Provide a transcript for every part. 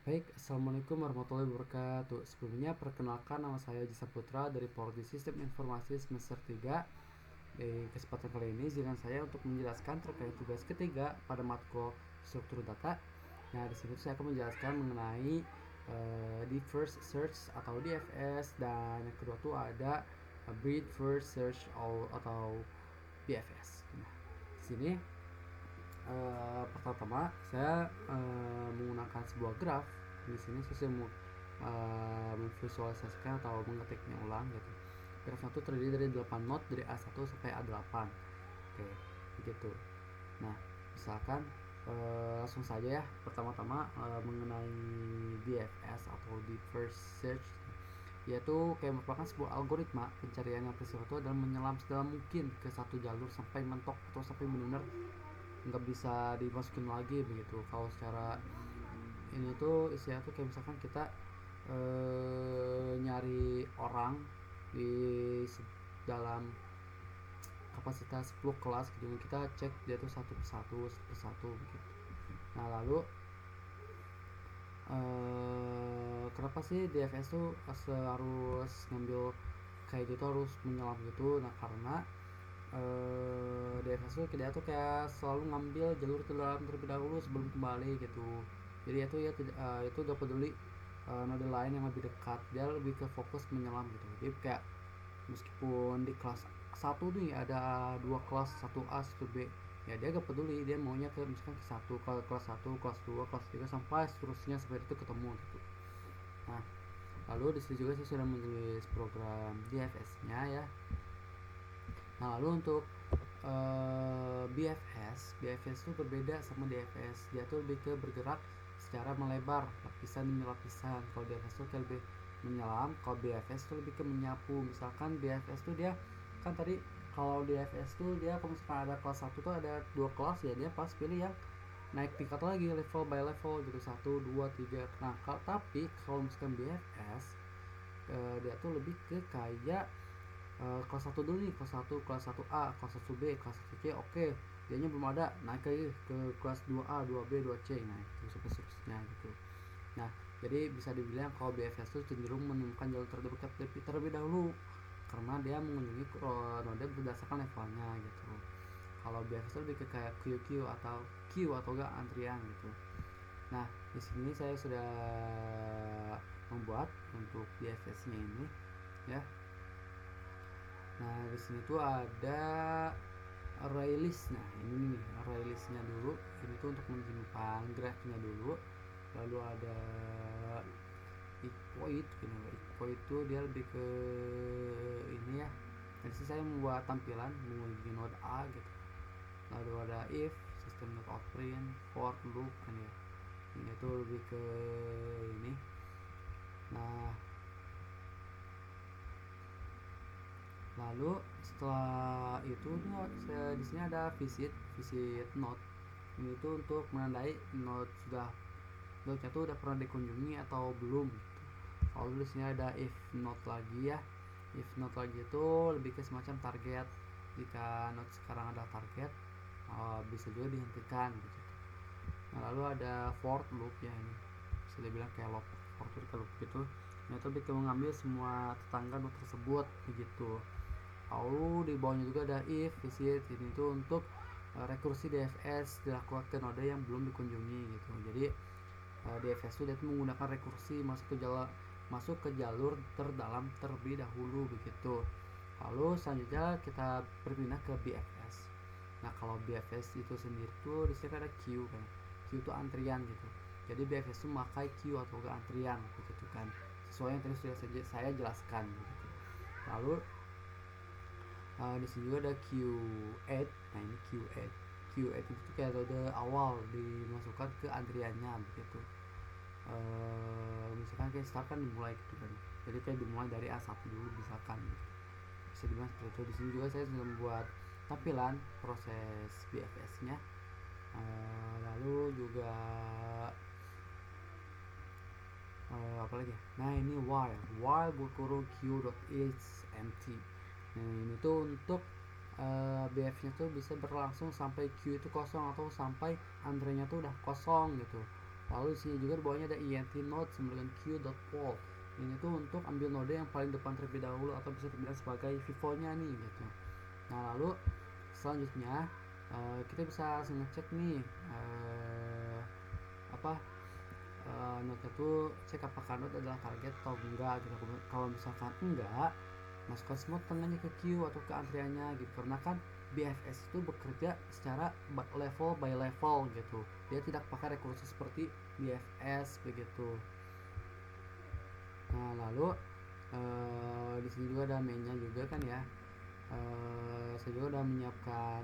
Baik, Assalamualaikum warahmatullahi wabarakatuh. Sebelumnya perkenalkan, nama saya Jisa Putra dari Prodi Sistem Informasi semester 3. Di kesempatan kali ini izinkan saya untuk menjelaskan terkait tugas ketiga pada matkul struktur data. Nah, di sini saya akan menjelaskan mengenai di first search atau DFS, dan yang kedua tuh ada breadth first search atau BFS. Nah, di sini pertama-tama saya menggunakan sebuah graf. Di sini saya mau memvisualisasikan atau mengetiknya ulang gitu. Grafnya itu terdiri dari 8 not dari A1 sampai A8. Oke, begitu. Nah, misalkan langsung saja ya. Pertama-tama mengenai DFS atau Deep First Search, yaitu kayak merupakan sebuah algoritma pencarian yang bersifat adalah menyelam sedalam mungkin ke satu jalur sampai mentok atau sampai benar-benar nggak bisa dimasukin lagi begitu. Kalau secara ini tuh istilah tuh kayak misalkan kita nyari orang di dalam kapasitas 10 kelas gitu, kita cek dia tuh satu persatu begitu. Nah, lalu kenapa sih DFS tuh harus ngambil kayak gitu, harus menyelam gitu? Nah, karena DFS tuh dia tuh kayak selalu ngambil jalur terdalam terlebih dahulu sebelum kembali gitu. Jadi itu ya itu gak peduli node lain yang lebih dekat, dia lebih ke fokus menyelam gitu. Jadi kayak meskipun di kelas satu nih ada dua kelas, satu A satu B, ya dia gak peduli, dia maunya ke misalkan ke satu, kelas satu, kelas 2, kelas 3 sampai seterusnya sampai itu ketemu gitu. Nah, lalu di situ juga saya sudah menulis program DFS-nya ya. Nah, lalu untuk BFS itu berbeda sama DFS. Dia tuh lebih ke bergerak secara melebar, lapisan demi lapisan. Kalau DFS tuh kayak lebih menyelam, kalau BFS tuh lebih ke menyapu. Misalkan BFS tuh dia kan tadi, kalau DFS tuh dia kalau misalkan ada kelas 1 tuh ada dua kelas, ya dia pas pilih yang naik tingkat lagi, level by level gitu, 1 2 3. Nah, tapi kalau misalkan BFS dia tuh lebih ke kayak kelas 1 dulu nih, kelas 1, kelas 1A, kelas 1B, kelas 1C, oke. Dianya belum ada, naik lagi ke kelas 2A, 2B, 2C, nah itu seterusnya gitu. Nah, jadi bisa dibilang kalau BFS itu cenderung menemukan jalur terdekat terlebih dahulu karena dia mengunjungi node berdasarkan levelnya gitu. Kalau BFS lebih ke kayak QQ atau enggak antrian gitu. Nah, di sini saya sudah membuat untuk BFS-nya ini ya. Nah, di sini tuh ada array list. Nah, ini nih array listnya dulu. Ini tuh untuk menyimpan grafnya dulu. Lalu ada equate gitu. Equate itu dia lebih ke ini ya. Jadi saya membuat tampilan mengunjungi node A gitu. Lalu ada if, system dot out print, for loop kan ya. Ini tuh lebih ke ini. Nah, lalu setelah itu saya di sini ada visit node. Ini tuh untuk menandai node-nya tuh udah pernah dikunjungi atau belum gitu. Kalau di sini ada if node lagi ya. If node lagi itu lebih ke semacam target. Jika node sekarang ada target, bisa juga dihentikan gitu. Nah, lalu ada for loop ya, ini bisa dibilang kayak for loop gitu. Ini tuh lebih ke mengambil semua tetangga node tersebut begitu. Lalu di bawahnya juga ada if visit, ini tuh untuk rekursi DFS dilakukan ke node yang belum dikunjungi gitu. Jadi DFS itu dia menggunakan rekursi masuk ke jalur terdalam terlebih dahulu begitu. Lalu selanjutnya kita berpindah ke BFS. Nah, kalau BFS itu sendiri tuh di sini ada queue kan. Queue itu antrian gitu. Jadi BFS itu memakai queue atau ke antrian begitu kan. Sesuai yang tadi sudah saya jelaskan begitu. Lalu di sini juga ada Q8. Nah, ini Q8. Q8 itu kayak kode awal dimasukkan ke antriannya begitu. Misalkan kayak start kan dimulai gitu kan. Jadi kayak dimulai dari A1 dulu misalkan gitu. Bisa dibilang seperti itu. Di sini juga saya sudah membuat tampilan proses BFS-nya. Lalu juga apa lagi ya? Nah, ini while berkurung q.is empty. Nah, ini tuh untuk BF-nya tuh bisa berlangsung sampai Q itu kosong atau sampai antrenya tuh udah kosong gitu. Lalu di sini juga di bawahnya ada int node sama dengan q.poll. Ini tuh untuk ambil node yang paling depan terlebih dahulu atau bisa dibilang sebagai vivonya nih gitu. Nah lalu selanjutnya kita bisa langsung ngecek nih apa node itu cek apakah node adalah target atau enggak gitu. Kalau misalkan enggak, masukkan semua tengahnya ke queue atau ke antriannya gitu, karena kan BFS itu bekerja secara level by level gitu, dia tidak pakai rekursi seperti BFS begitu. Nah lalu di sini juga ada mainnya juga kan ya. Saya juga udah menyiapkan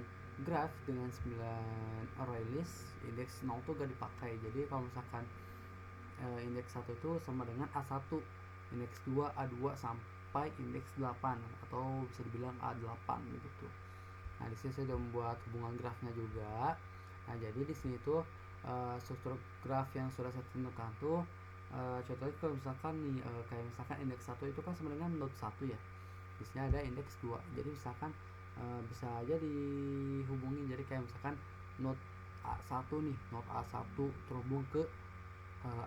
graph dengan 9 array list. Indeks 0 tuh gak dipakai, jadi kalau misalkan indeks 1 itu sama dengan A1, indeks 2 A2 sampai indeks 8 atau bisa dibilang A8 gitu. Nah di sini saya sudah membuat hubungan grafnya juga. Nah jadi di sini tuh struktur graf yang sudah saya tentukan tuh contohnya kalau misalkan nih kayak misalkan indeks 1 itu kan sama dengan node 1 ya. Di sini ada indeks 2. Jadi misalkan bisa aja dihubungin, jadi kayak misalkan node A1 nih, node A1 terhubung ke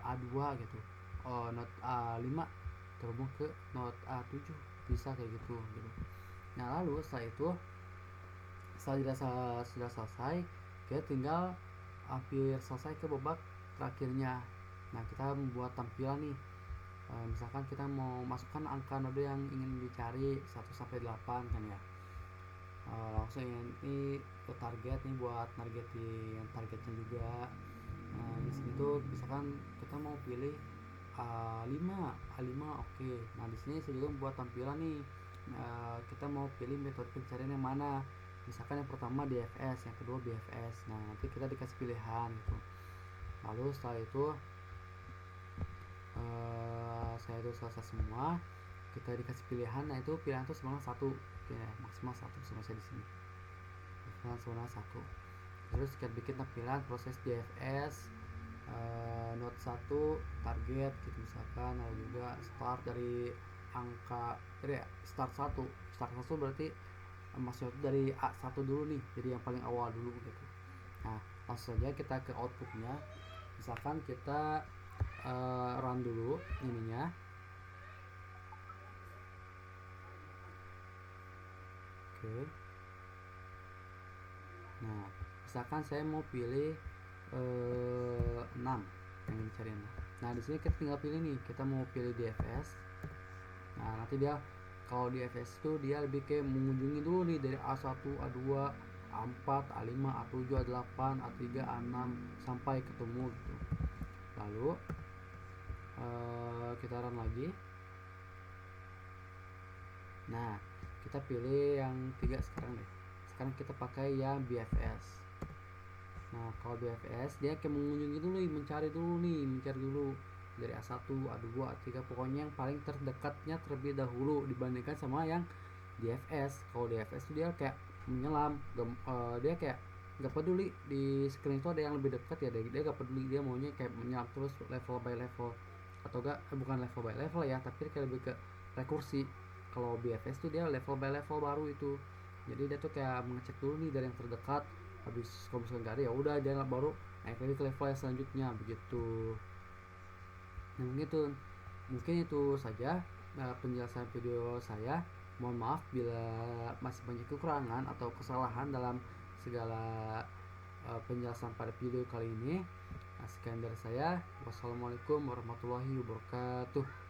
A2 gitu. Node A5 terhubung ke node A7, bisa kayak gitu. Nah lalu setelah itu sudah selesai, kita tinggal hampir selesai ke babak terakhirnya. Nah kita membuat tampilan nih, misalkan kita mau masukkan angka node yang ingin dicari 1 sampai 8 kan ya. Langsung ini ke target nih buat targetin targetnya juga. Di sini tuh misalkan kita mau pilih A5 oke. Nah di sini saya juga membuat tampilan nih, kita mau pilih metode pencarian yang mana. Misalkan yang pertama DFS, yang kedua BFS. Nah nanti kita dikasih pilihan gitu. Lalu setelah itu saya itu selesai semua, kita dikasih pilihan. Nah itu pilihan itu sebenarnya satu, ya, maksimal satu sama saya di sini. Maksimal sebenarnya satu. Terus kita bikin tampilan proses DFS node 1 target gitu misalkan. Lalu juga start dari angka start 1 berarti maksudnya dari A1 dulu nih, jadi yang paling awal dulu gitu. Nah langsung saja kita ke outputnya. Misalkan kita run dulu ininya. Oke. Nah misalkan saya mau pilih 6 yang dicari. Nah di sini kita tinggal pilih nih, kita mau pilih DFS. Nah nanti dia kalau DFS itu dia lebih kayak mengunjungi dulu nih dari A1, A2, A4, A5, A7, A8, A3, A6 sampai ketemu gitu. Lalu kita run lagi. Nah kita pilih yang 3 sekarang deh. Sekarang kita pakai yang BFS. Nah kalau BFS dia kayak mengunjungi dulu nih, mencari dulu dari A1, A2, A3, pokoknya yang paling terdekatnya terlebih dahulu dibandingkan sama yang DFS. Kalau DFS itu dia kayak menyelam, dia kayak gak peduli di screen itu ada yang lebih dekat ya, dia gak peduli, dia maunya kayak menyelam terus level by level, atau bukan level by level ya, tapi kayak lebih ke rekursi. Kalau BFS tuh dia level by level baru itu, jadi dia tuh kayak mengecek dulu nih dari yang terdekat, habis kalau misalnya nggak ada ya udah dia baru naik lagi ke level yang selanjutnya begitu. Nah mungkin itu saja penjelasan video saya. Mohon maaf bila masih banyak kekurangan atau kesalahan dalam segala penjelasan pada video kali ini. Sekian dari saya. Wassalamualaikum warahmatullahi wabarakatuh.